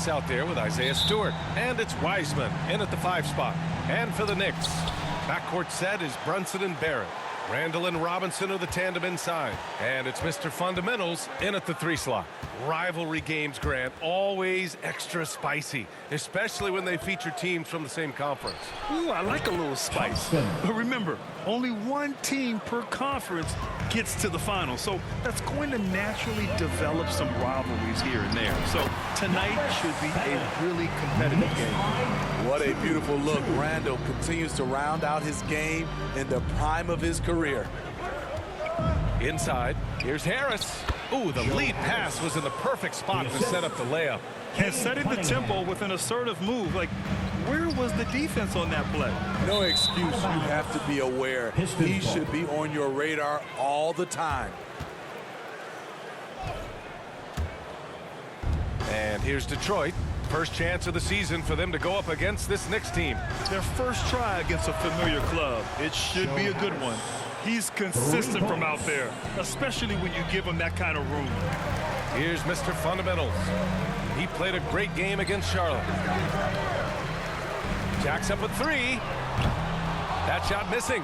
out there with Isaiah Stewart, and it's Wiseman in at the 5 spot. And for the Knicks, backcourt set is Brunson and Barrett. Randall and Robinson are the tandem inside. And it's Mr. Fundamentals in at the 3 slot. Rivalry games, Grant, always extra spicy, especially when they feature teams from the same conference. Ooh, I like a little spice. But remember, only one team per conference gets to the final. So that's going to naturally develop some rivalries here and there. So tonight should be a really competitive game. What a beautiful look. Randall continues to round out his game in the prime of his career. Inside, here's Harris. Ooh, the lead pass was in the perfect spot to set up the layup. And setting the tempo with an assertive move. Like, where was the defense on that play? No excuse. You have to be aware. He should be on your radar all the time. And here's Detroit. First chance of the season for them to go up against this Knicks team. Their first try against a familiar club. It should be a good one. He's consistent from out there, especially when you give him that kind of room. Here's Mr. Fundamentals. He played a great game against Charlotte. Jacks up a 3. That shot missing.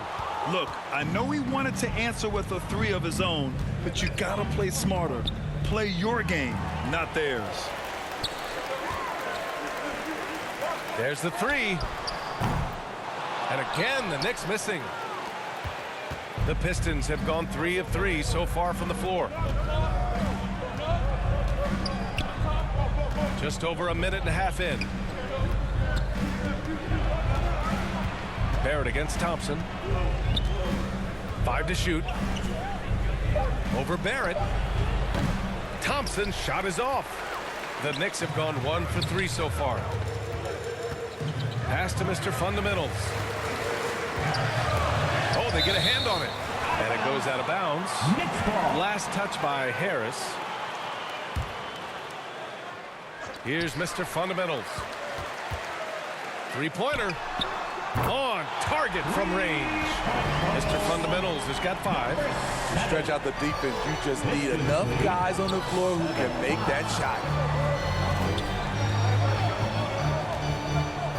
Look, I know he wanted to answer with a 3 of his own, but you got to play smarter. Play your game, not theirs. There's the 3. And again, the Knicks missing. The Pistons have gone 3 of 3 so far from the floor. Just over a minute and a half in. Barrett against Thompson. 5 to shoot. Over Barrett. Thompson shot is off. The Knicks have gone 1 for 3 so far. Pass to Mr. Fundamentals. Oh, they get a hand on it. And it goes out of bounds. Last touch by Harris. Here's Mr. Fundamentals. 3-pointer. On target from range. Mr. Fundamentals has got 5. To stretch out the defense, you just need enough guys on the floor who can make that shot.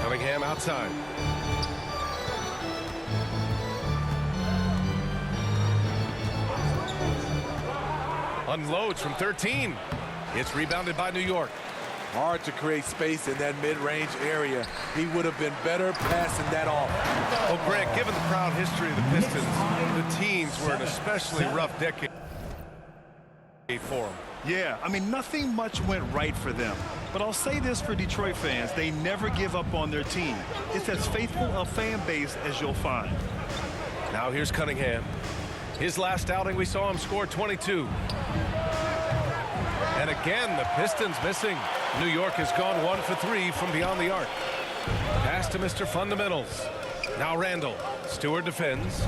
Cunningham outside. Unloads from 13. It's rebounded by New York. Hard to create space in that mid-range area. He would have been better passing that off. Well, Grant, given the proud history of the Pistons, the teens were an especially rough decade for them. Yeah, I mean, nothing much went right for them. But I'll say this for Detroit fans, they never give up on their team. It's as faithful a fan base as you'll find. Now here's Cunningham. His last outing, we saw him score 22. And again, the Pistons missing. New York has gone 1 for 3 from beyond the arc. Pass to Mr. Fundamentals. Now Randall. Stewart defends.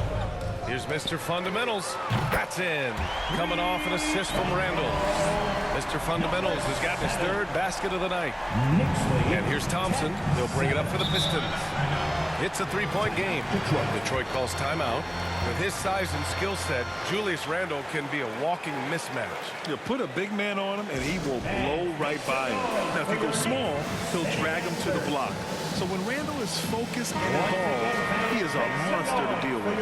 Here's Mr. Fundamentals. That's in. Coming off an assist from Randall. Mr. Fundamentals has got his 3rd basket of the night. And here's Thompson. They'll bring it up for the Pistons. It's a 3-point game. Detroit calls timeout. With his size and skill set, Julius Randle can be a walking mismatch. You put a big man on him, and he will blow right by him. Now, if he goes small, he'll drag him to the block. So when Randle is focused and involved, he is a monster to deal with.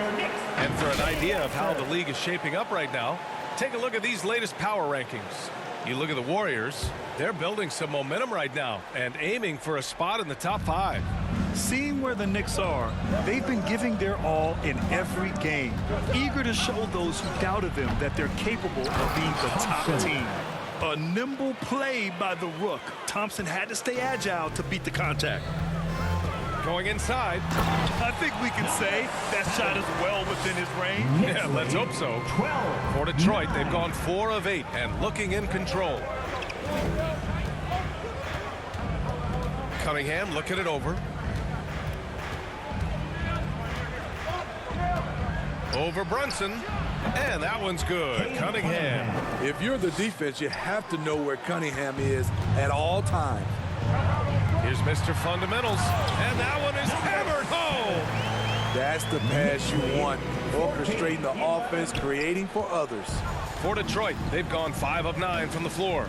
And for an idea of how the league is shaping up right now, take a look at these latest power rankings. You look at the Warriors, they're building some momentum right now and aiming for a spot in the top 5. Seeing where the Knicks are, they've been giving their all in every game, eager to show those who doubted them that they're capable of being the top team. A nimble play by the Rook. Thompson had to stay agile to beat the contact. Going inside. I think we can say that shot is well within his range. Yeah, let's hope so. For Detroit, they've gone 4 of 8 and looking in control. Cunningham looking it over. Over Brunson. And that one's good. Cunningham. If you're the defense, you have to know where Cunningham is at all times. Here's Mr. Fundamentals. And that one is hammered home. That's the pass you want. Orchestrating the offense, creating for others. For Detroit, they've gone 5 of 9 from the floor.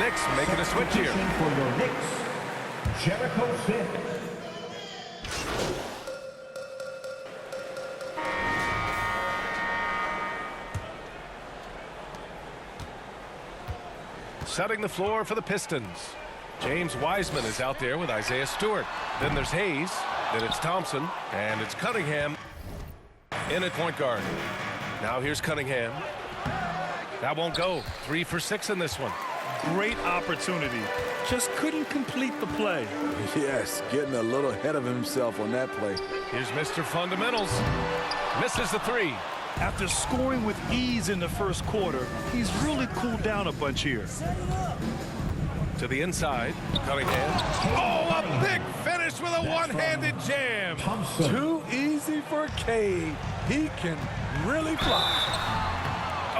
Knicks making a switch here. Pitching for your Knicks, Jericho Sims. Setting the floor for the Pistons. James Wiseman is out there with Isaiah Stewart. Then there's Hayes. Then it's Thompson. And it's Cunningham in at point guard. Now here's Cunningham. That won't go. 3 for 6 in this one. Great opportunity. Just couldn't complete the play. Yes, getting a little ahead of himself on that play. Here's Mr. Fundamentals. Misses the 3. After scoring with ease in the first quarter, he's really cooled down a bunch here. To the inside. Cunningham. Oh, a big finish with a one-handed jam. Too easy for Cade. He can really fly.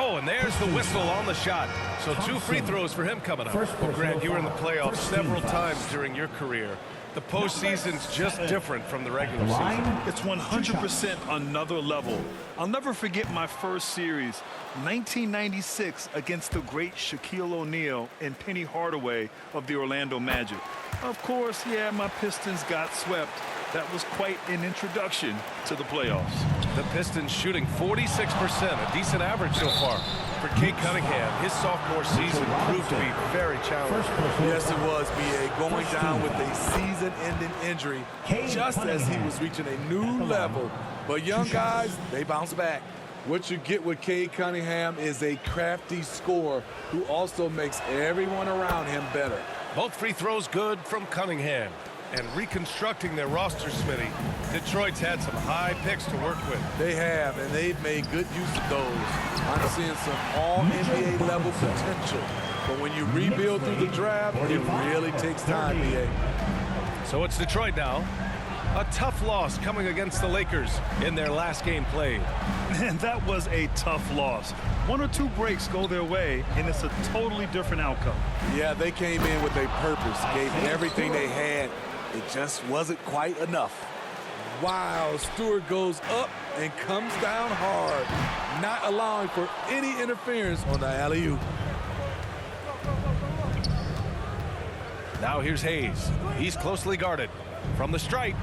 Oh, and there's the whistle on the shot. So 2 free throws for him coming up. Well, Grant, you were in the playoffs several times during your career. The postseason's just different from the regular season. It's 100% another level. I'll never forget my first series, 1996, against the great Shaquille O'Neal and Penny Hardaway of the Orlando Magic. Of course, yeah, my Pistons got swept. That was quite an introduction to the playoffs. The Pistons shooting 46%, a decent average so far. For Cade Cunningham, his sophomore season proved to be very challenging. Yes, it was, B.A. Going down with a season-ending injury just as he was reaching a new level. But young guys, they bounce back. What you get with Cade Cunningham is a crafty scorer who also makes everyone around him better. Both free throws good from Cunningham. And reconstructing their roster, Smitty, Detroit's had some high picks to work with. They have, and they've made good use of those. I'm seeing some all-NBA level potential. But when you rebuild through the draft, it really takes time, B.A. So it's Detroit now. A tough loss coming against the Lakers in their last game played. Man, that was a tough loss. 1 or 2 breaks go their way, and it's a totally different outcome. Yeah, they came in with a purpose, gave everything they had. It just wasn't quite enough. Wow, Stewart goes up and comes down hard, not allowing for any interference on the alley-oop. Now here's Hayes. He's closely guarded from the stripe.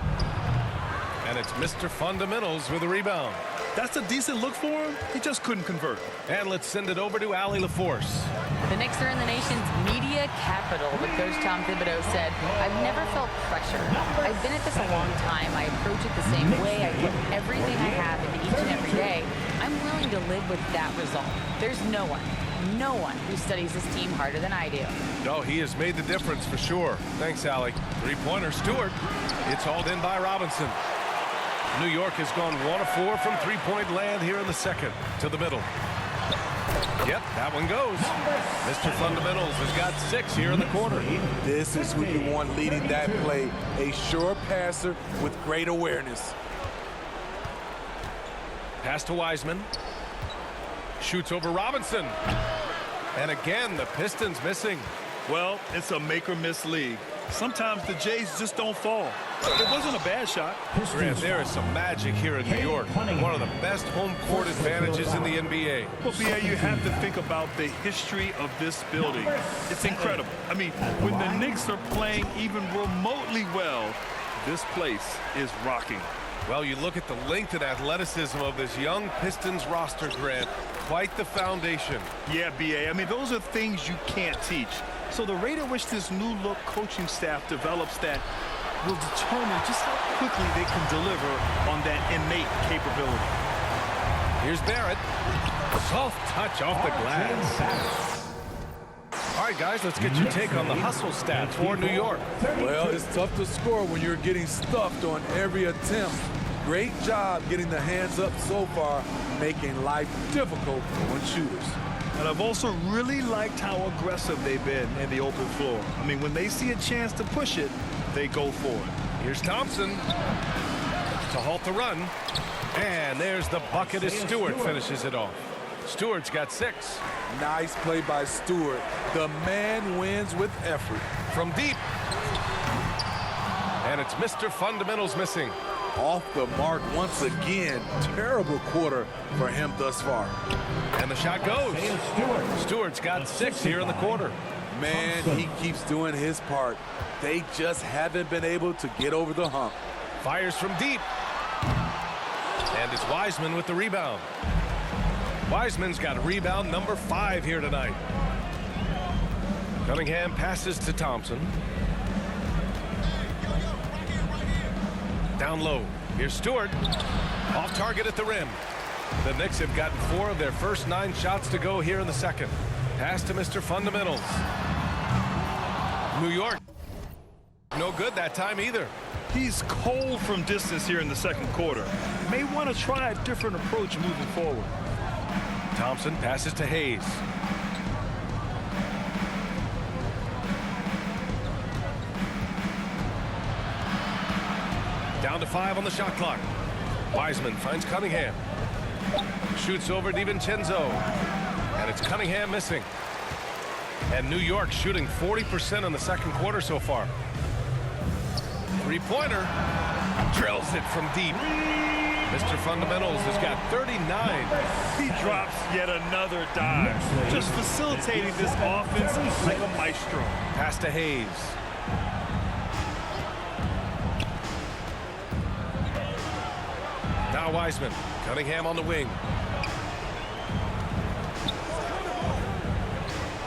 And it's Mr. Fundamentals with a rebound. That's a decent look for him. He just couldn't convert. And let's send it over to Allie LaForce. The Knicks are in the nation's media capital, but Coach Tom Thibodeau said, I've never felt pressure. I've been at this a long time. I approach it the same way. I put everything I have into each and every day. I'm willing to live with that result. There's no one who studies this team harder than I do. No, he has made the difference for sure. Thanks, Allie. Three-pointer, Stewart. It's hauled in by Robinson. New York has gone 1 of 4 from three-point land here in the second. To the middle. Yep, that one goes. Mr. Fundamentals has got 6 here in the quarter. This is who you want leading that play. A sure passer with great awareness. Pass to Wiseman. Shoots over Robinson. And again, the Pistons missing. Well, it's a make-or-miss league. Sometimes the Jays just don't fall. It wasn't a bad shot. Grant, there is some magic here in New York. One of the best home court advantages in the NBA. Well, yeah, you have to think about the history of this building. It's incredible. I mean, when the Knicks are playing even remotely well, this place is rocking. Well, you look at the length and athleticism of this young Pistons roster, Grant. Quite the foundation. Yeah, B.A. I mean, those are things you can't teach. So the rate at which this new-look coaching staff develops that will determine just how quickly they can deliver on that innate capability. Here's Barrett. Soft touch off the glass. All right, guys, let's get your take on the hustle stats for New York. Well, it's tough to score when you're getting stuffed on every attempt. Great job getting the hands up so far, making life difficult on shooters. And I've also really liked how aggressive they've been in the open floor. I mean, when they see a chance to push it, they go for it. Here's Thompson to halt the run. And there's the bucket as Stewart finishes it off. Stewart's got 6. Nice play by Stewart. The man wins with effort. From deep. And it's Mr. Fundamentals missing. Off the mark once again. Terrible quarter for him thus far. And the shot goes. Stewart's got 6 here in the quarter. Man, he keeps doing his part. They just haven't been able to get over the hump. Fires from deep. And it's Wiseman with the rebound. Wiseman's got rebound number 5 here tonight. Cunningham passes to Thompson. Down low. Here's Stewart. Off target at the rim. The Knicks have gotten 4 of their first 9 shots to go here in the second. Pass to Mr. Fundamentals. New York. No good that time either. He's cold from distance here in the second quarter. May want to try a different approach moving forward. Thompson passes to Hayes. Down to 5 on the shot clock. Wiseman finds Cunningham. Shoots over DiVincenzo. And it's Cunningham missing. And New York shooting 40% in the second quarter so far. Three-pointer. Drills it from deep. Mr. Fundamentals has got 39. He drops yet another dive. Just facilitating this offense like a maestro. Pass to Hayes. Now Wiseman. Cunningham on the wing.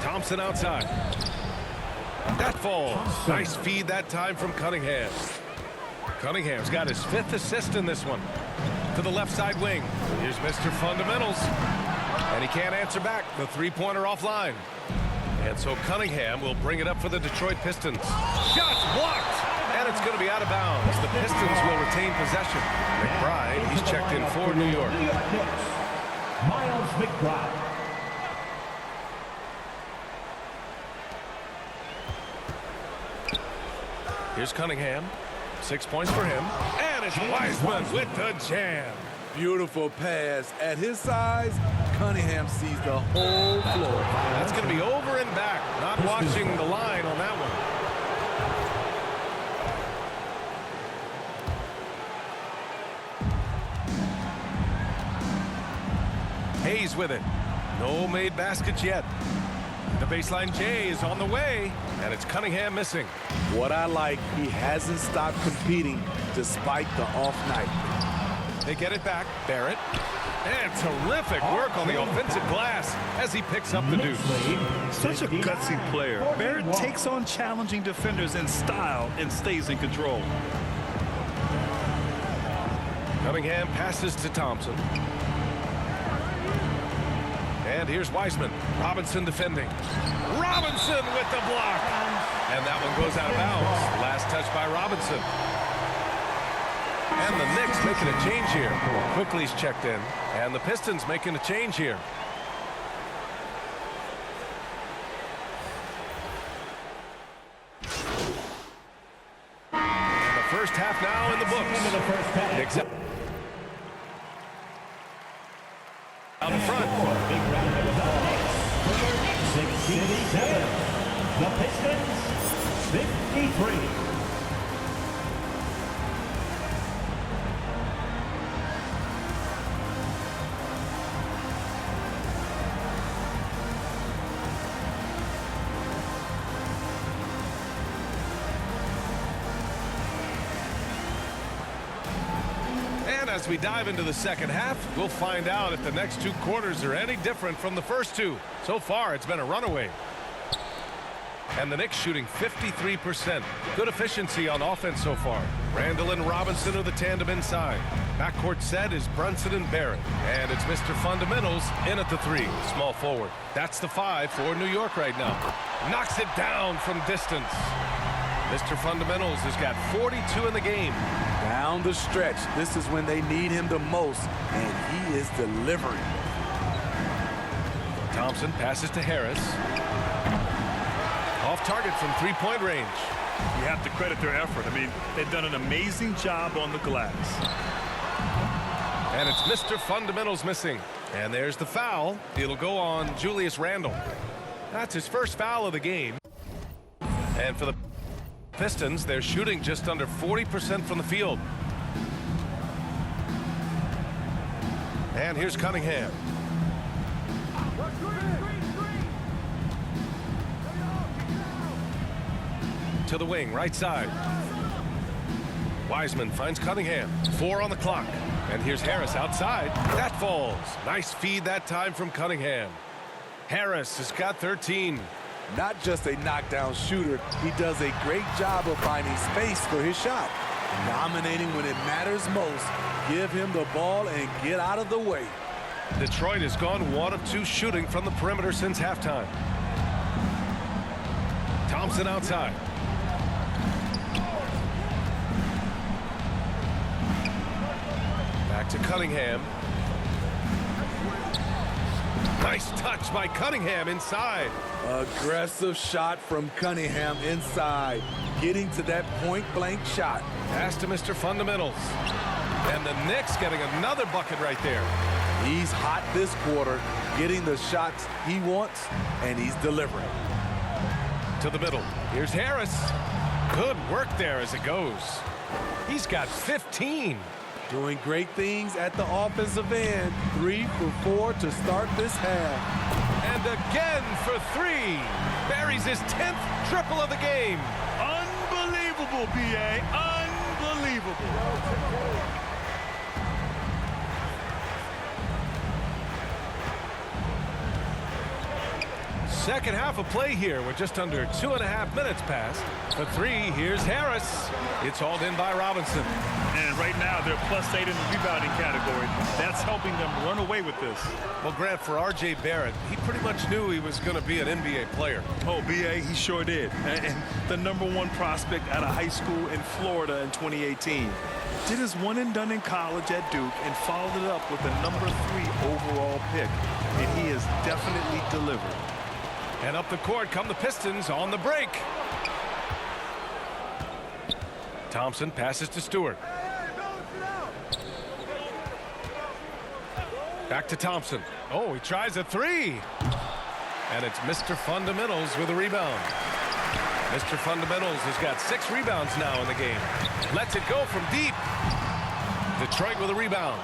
Thompson outside. That falls. Nice feed that time from Cunningham. Cunningham's got his 5th assist in this one. To the left side wing. Here's Mr. Fundamentals. And he can't answer back. The three-pointer offline. And so Cunningham will bring it up for the Detroit Pistons. Shots blocked. And it's going to be out of bounds. The Pistons will retain possession. McBride, he's checked in for New York. Miles McBride. Here's Cunningham. 6 points for him. And it's Wiseman with the jam. Beautiful pass. At his size, Cunningham sees the whole floor. That's going to be over and back. Not watching the line on that one. Hayes with it. No made baskets yet. The baseline J is on the way, and it's Cunningham missing. What I like, he hasn't stopped competing despite the off night. They get it back. Barrett. And terrific work on the offensive glass as he picks up the deuce. Such a gutsy player. Barrett takes on challenging defenders in style and stays in control. Cunningham passes to Thompson. And here's Wiseman. Robinson defending. Robinson with the block. And that one goes out of bounds. Last touch by Robinson. And the Knicks making a change here. Quickly's checked in. And the Pistons making a change here. And the first half now in the books. Knicks out in front. Big round of applause. 67. The Pistons, 53. As we dive into the second half, we'll find out if the next 2 quarters are any different from the first 2. So far, it's been a runaway. And the Knicks shooting 53%. Good efficiency on offense so far. Randall and Robinson are the tandem inside. Backcourt set is Brunson and Barrett. And it's Mr. Fundamentals in at the 3. Small forward. That's the 5 for New York right now. Knocks it down from distance. Mr. Fundamentals has got 42 in the game. Down the stretch, this is when they need him the most, and he is delivering. Thompson passes to Harris. Off target from three-point range. You have to credit their effort. I mean, they've done an amazing job on the glass. And it's Mr. Fundamentals missing. And there's the foul. It'll go on Julius Randle. That's his first foul of the game. And for the Pistons, they're shooting just under 40% from the field. And here's Cunningham. to the wing, right side. Wiseman finds Cunningham. 4 on the clock. And here's Harris outside. That falls. Nice feed that time from Cunningham. Harris has got 13. Not just a knockdown shooter, he does a great job of finding space for his shot. Dominating when it matters most. Give him the ball and get out of the way. Detroit has gone 1 of 2 shooting from the perimeter since halftime. Thompson outside. Back to Cunningham. Nice touch by Cunningham inside. Aggressive shot from Cunningham inside. Getting to that point-blank shot. Pass to Mr. Fundamentals. And the Knicks getting another bucket right there. He's hot this quarter, getting the shots he wants, and he's delivering. To the middle. Here's Harris. Good work there as it goes. He's got 15. Doing great things at the offensive end. 3 for 4 to start this half. And again for 3. Buries his 10th triple of the game. Unbelievable, B.A. Unbelievable. Second half of play here with just under 2.5 minutes passed. For 3, here's Harris. It's hauled in by Robinson. And right now, they're +8 in the rebounding category. That's helping them run away with this. Well, Grant, for R.J. Barrett, he pretty much knew he was going to be an NBA player. Oh, B.A., he sure did. And the #1 prospect out of high school in Florida in 2018. Did his one and done in college at Duke and followed it up with the #3 overall pick. And he has definitely delivered. And up the court come the Pistons on the break. Thompson passes to Stewart. Back to Thompson. Oh, he tries a 3. And it's Mr. Fundamentals with a rebound. Mr. Fundamentals has got 6 rebounds now in the game. Lets it go from deep. Detroit with a rebound.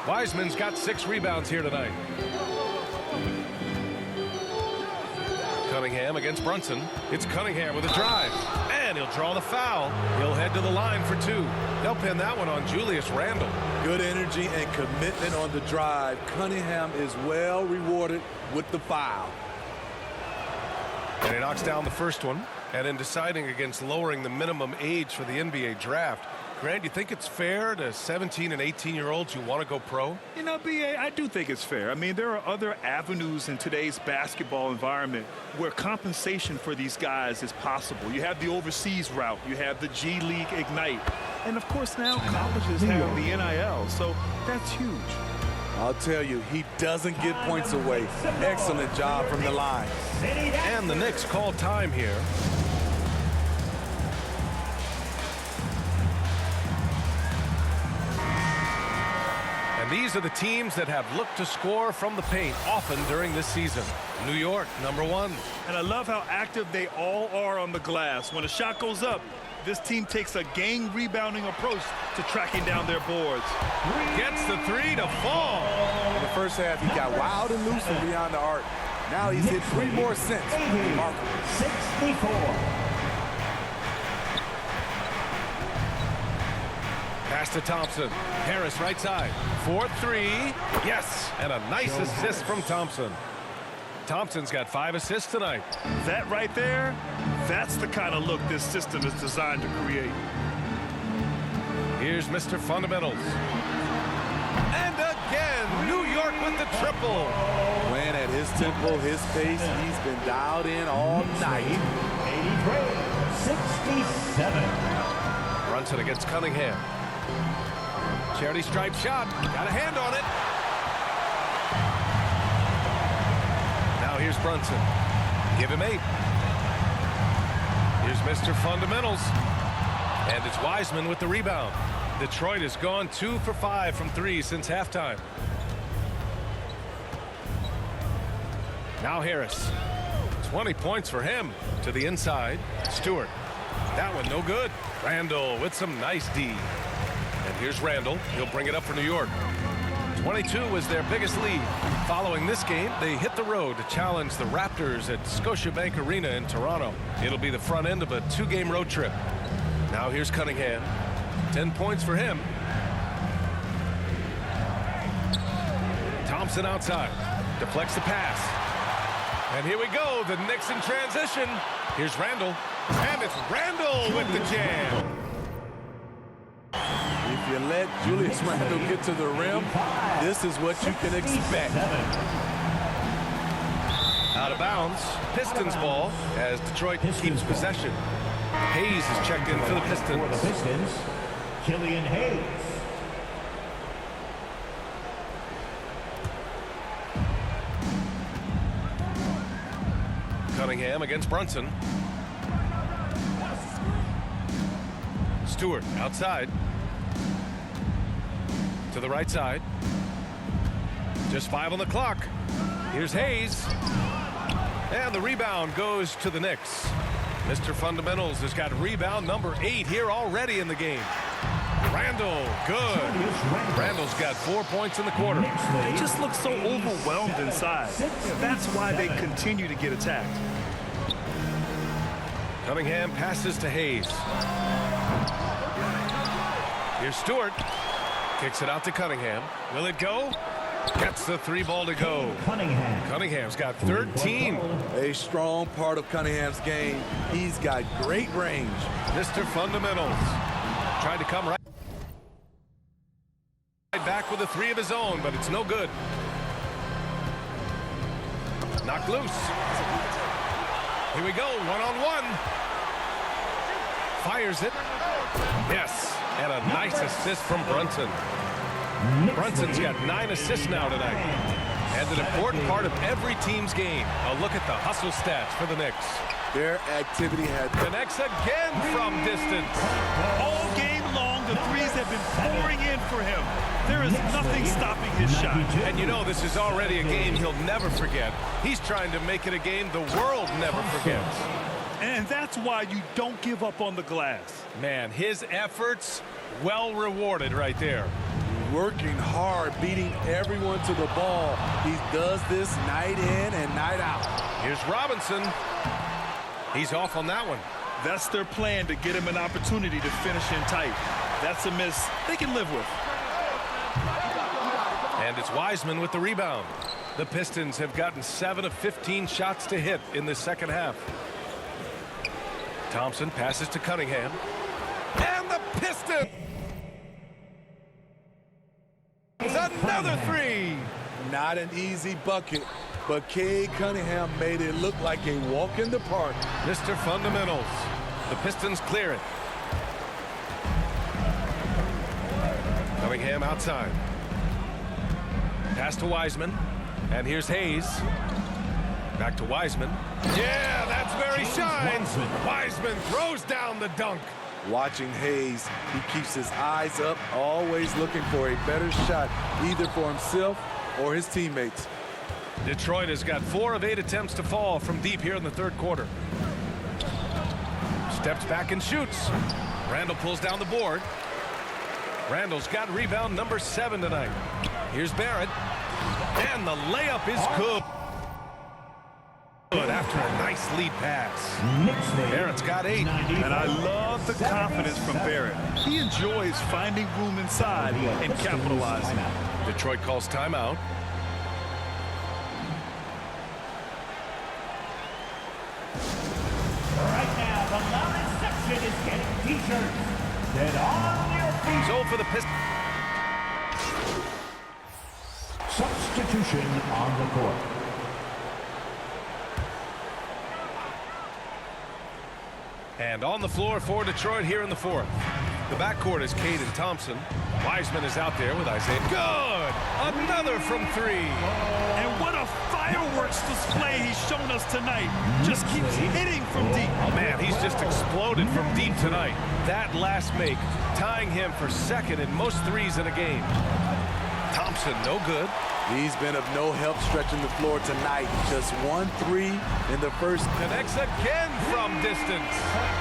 Wiseman's got 6 rebounds here tonight. Cunningham against Brunson. It's Cunningham with a drive. And he'll draw the foul. He'll head to the line for 2. They'll pin that one on Julius Randle. Good energy and commitment on the drive. Cunningham is well rewarded with the foul. And he knocks down the first one. And in deciding against lowering the minimum age for the NBA draft, Grant, you think it's fair to 17 and 18-year-olds who want to go pro? You know, B.A., I do think it's fair. I mean, there are other avenues in today's basketball environment where compensation for these guys is possible. You have the overseas route. You have the G League Ignite. And, of course, now colleges have the NIL, so that's huge. I'll tell you, he doesn't give points away. Excellent job from the line. And the Knicks call time here. These are the teams that have looked to score from the paint often during this season. New York, #1. And I love how active they all are on the glass. When a shot goes up, this team takes a game rebounding approach to tracking down their boards. Gets the 3 to fall. In the first half, he got wild and loose from beyond the arc. Now he's hit 3 more since. Remarkable. 64. Pass to Thompson. Harris right side. 4-3. Yes. And a nice assist from Thompson. Thompson's got 5 assists tonight. That right there, that's the kind of look this system is designed to create. Here's Mr. Fundamentals. And again, New York with the triple. Playing at his tempo, his pace, he's been dialed in all night. 83, 67. Brunson against Cunningham. Charity stripe shot. Got a hand on it. Now here's Brunson. Give him 8. Here's Mr. Fundamentals. And it's Wiseman with the rebound. Detroit has gone 2 for 5 from 3 since halftime. Now Harris. 20 points for him. To the inside. Stewart. That one no good. Randle with some nice D. And here's Randle. He'll bring it up for New York. 22 was their biggest lead. Following this game, they hit the road to challenge the Raptors at Scotiabank Arena in Toronto. It'll be the front end of a 2-game road trip. Now here's Cunningham. 10 points for him. Thompson outside. Deflects the pass. And here we go. The Knicks in transition. Here's Randall. And it's Randall with the jam. If you let Julius Randle get to the rim, this is what you can expect. Out of bounds. Pistons ball as Detroit keeps possession. Hayes is checked in for the Pistons. For the Pistons, Killian Hayes. Cunningham against Brunson. Stewart outside. To the right side. Just 5 on the clock. Here's Hayes. And the rebound goes to the Knicks. Mr. Fundamentals has got rebound number 8 here already in the game. Randall, good. Randall's got 4 points in the quarter. They just look so overwhelmed inside. That's why they continue to get attacked. Cunningham passes to Hayes. Here's Stewart. Kicks it out to Cunningham. Will it go? Gets the 3 ball to go. Cunningham's got 13. A strong part of Cunningham's game. He's got great range. Mr. Fundamentals tried to come right back with a 3 of his own, but it's no good. Knocked loose. Here we go, 1-on-1. Fires it. Yes, and a nice assist from Brunson. Brunson's got 9 assists now tonight. And an important part of every team's game. A look at the hustle stats for the Knicks. Their activity had Connects again from distance. All game long, the threes have been pouring in for him. There is nothing stopping his shot. And you know this is already a game he'll never forget. He's trying to make it a game the world never forgets. And that's why you don't give up on the glass. Man, his efforts well rewarded right there. working hard, beating everyone to the ball. He does this night in and night out. Here's Robinson. He's off on that one. That's their plan, to get him an opportunity to finish in tight. That's a miss they can live with. And it's Wiseman with the rebound. The Pistons have gotten 7 of 15 shots to hit in the second half. Thompson passes to Cunningham. And the Pistons! Another three! Not an easy bucket, but Cade Cunningham made it look like a walk in the park. Mr. Fundamentals. The Pistons clear it. Cunningham outside. Pass to Wiseman. And here's Hayes. Back to Wiseman. Yeah, that's where he shines. Wiseman throws down the dunk. Watching Hayes, he keeps his eyes up, always looking for a better shot, either for himself or his teammates. Detroit has got 4 of 8 attempts to fall from deep here in the third quarter. Steps back and shoots. Randall pulls down the board. Randall's got rebound number 7 tonight. Here's Barrett. And the layup is good. After a nice lead pass. Barrett's got 8. And I love the confidence from Barrett. He enjoys finding room inside and capitalizing. Detroit calls timeout. Right now, the Lions section is getting t-shirts. Get on your feet. So for the Pistons. Substitution on the court. And on the floor for Detroit here in the fourth. The backcourt is Cade and Thompson. Wiseman is out there with Isaiah. Good! Another from 3. And what a fireworks display he's shown us tonight. Just keeps hitting from deep. Man, he's just exploded from deep tonight. That last make, tying him for second in most threes in a game. Thompson, no good. He's been of no help stretching the floor tonight. Just 1-3 in the first. Connects again from distance.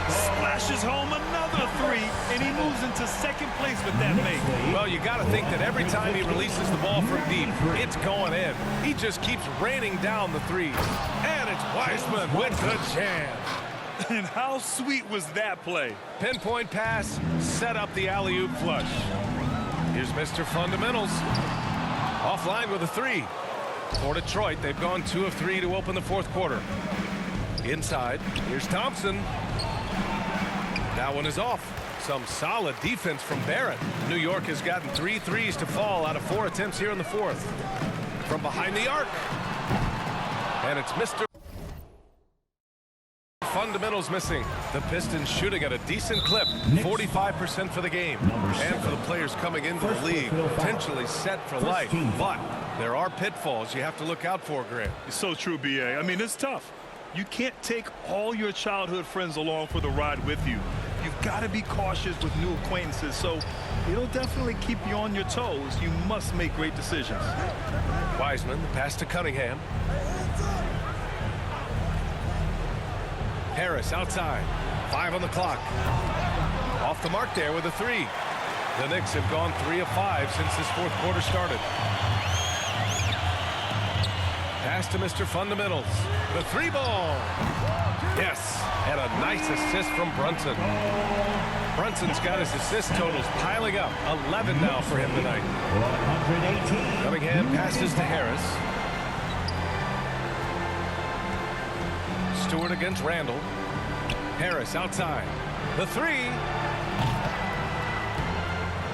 Splashes home another 3, and he moves into second place with that make. Well, you got to think that every time he releases the ball from deep, it's going in. He just keeps raining down the threes. And it's Wiseman with the jam. And how sweet was that play? Pinpoint pass, set up the alley-oop flush. Here's Mr. Fundamentals. Offline with a 3. For Detroit, they've gone 2 of 3 to open the fourth quarter. Inside, here's Thompson. That one is off. Some solid defense from Barrett. New York has gotten 3 threes to fall out of 4 attempts here in the fourth. From behind the arc. And it's Mr. Fundamentals missing. The Pistons shooting at a decent clip, 45% for the game. And for the players coming into the league, potentially set for life. But there are pitfalls you have to look out for, Grant. It's so true, B.A. I mean, it's tough. You can't take all your childhood friends along for the ride with you. You've got to be cautious with new acquaintances, so it'll definitely keep you on your toes. You must make great decisions. Wiseman, the pass to Cunningham. Harris outside. 5 on the clock. Off the mark there with a 3. The Knicks have gone 3 of 5 since this fourth quarter started. Pass to Mr. Fundamentals. The 3 ball. Yes, and a nice assist from Brunson. Brunson's got his assist totals piling up. 11 now for him tonight. Cunningham passes to Harris. Stewart against Randall. Harris outside. The 3.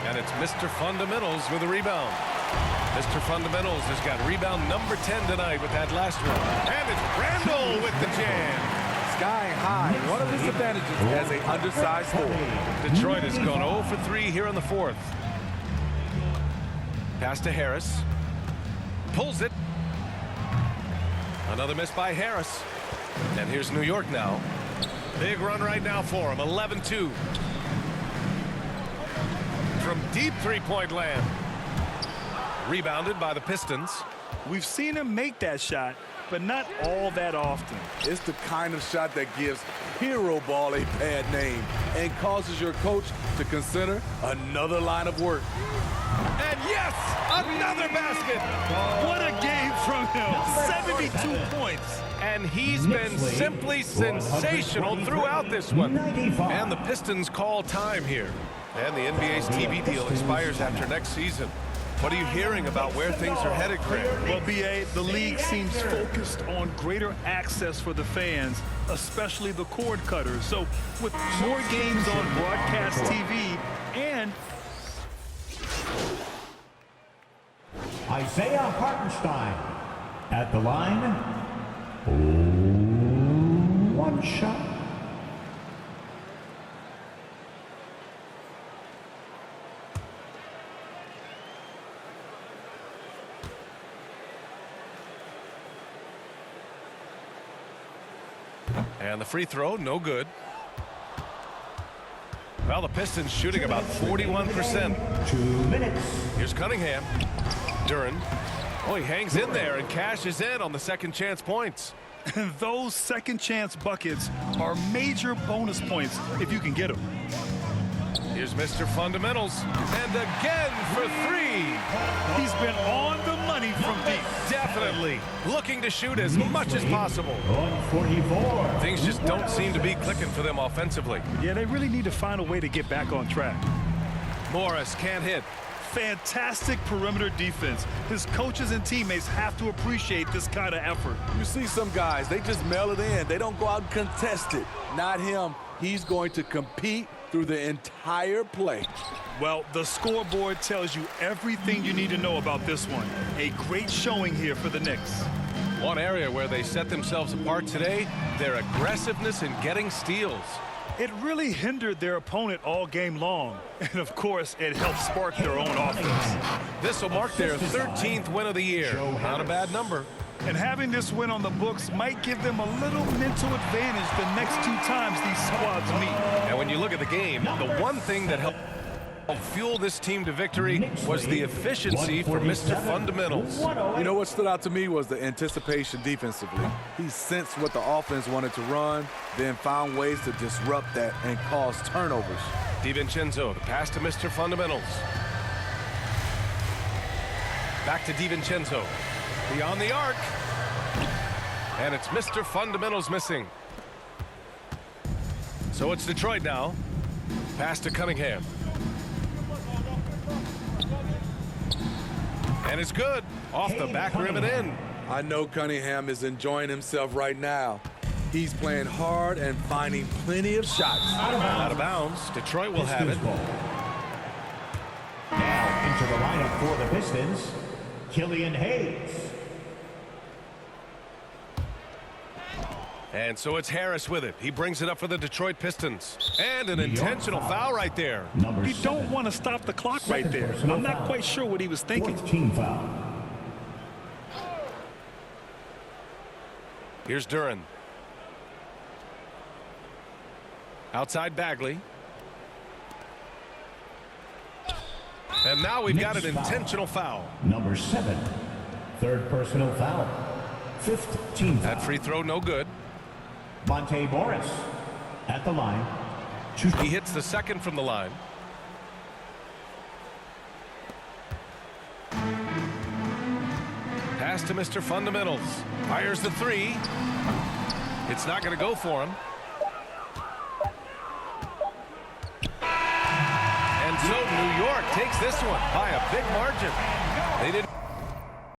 And it's Mr. Fundamentals with a rebound. Mr. Fundamentals has got rebound number 10 tonight with that last one. And it's Randall with the jam. Sky high. One of his advantages as an undersized forward. Detroit has gone 0 for 3 here in the fourth. Pass to Harris. Pulls it. Another miss by Harris. And here's New York now. Big run right now for him. 11-2. From deep three-point land. Rebounded by the Pistons. We've seen him make that shot, but not all that often. It's the kind of shot that gives hero ball a bad name and causes your coach to consider another line of work. And yes, another basket. What a game from him. 72 points. And he's been simply sensational throughout this one. And the Pistons call time here. And the NBA's TV deal expires after next season. What are you hearing about where things are headed, Grant? Well, B.A., the league seems focused on greater access for the fans, especially the cord cutters. So with more games on broadcast TV and Isaiah Hartenstein at the line. One shot. And the free throw, no good. Well, the Pistons shooting about 41%. 2 minutes. Here's Cunningham. Duren. Oh, he hangs in there and cashes in on the second chance points. And those second chance buckets are major bonus points if you can get them. Here's Mr. Fundamentals. And again for 3. He's been on the money from deep. Definitely looking to shoot as much as possible. 144. Things just don't seem to be clicking for them offensively. Yeah, they really need to find a way to get back on track. Morris can't hit. Fantastic perimeter defense. His coaches and teammates have to appreciate this kind of effort. You see some guys, they just mail it in. They don't go out and contest it. Not him. He's going to compete through the entire play. Well, the scoreboard tells you everything you need to know about this one. A great showing here for the Knicks. One area where they set themselves apart today, their aggressiveness in getting steals. It really hindered their opponent all game long. And, of course, it helped spark their own offense. This will mark their 13th win of the year. Not a bad number. And having this win on the books might give them a little mental advantage the next 2 times these squads meet. And when you look at the game, the one thing that helped Fuel this team to victory was the efficiency for Mr. Fundamentals. You know what stood out to me was the anticipation defensively. He sensed what the offense wanted to run, then found ways to disrupt that and cause turnovers. DiVincenzo, the pass to Mr. Fundamentals. Back to DiVincenzo. Beyond the arc. And it's Mr. Fundamentals missing. So it's Detroit now. Pass to Cunningham. And it's good. Off the back rim and in. I know Cunningham is enjoying himself right now. He's playing hard and finding plenty of shots. Out of bounds. Detroit will have it. Now into the lineup for the Pistons, Killian Hayes. And so it's Harris with it. He brings it up for the Detroit Pistons. And an intentional foul right there. You don't want to stop the clock right there. I'm not quite sure what he was thinking. Team foul. Here's Duren. Outside Bagley. And now we've got an intentional foul. Number 7, third personal foul. 5th team foul. That free throw no good. Monte Morris at the line. He hits the second from the line. Pass to Mr. Fundamentals. Fires the three. It's not going to go for him. And so New York takes this one by a big margin. They didn't.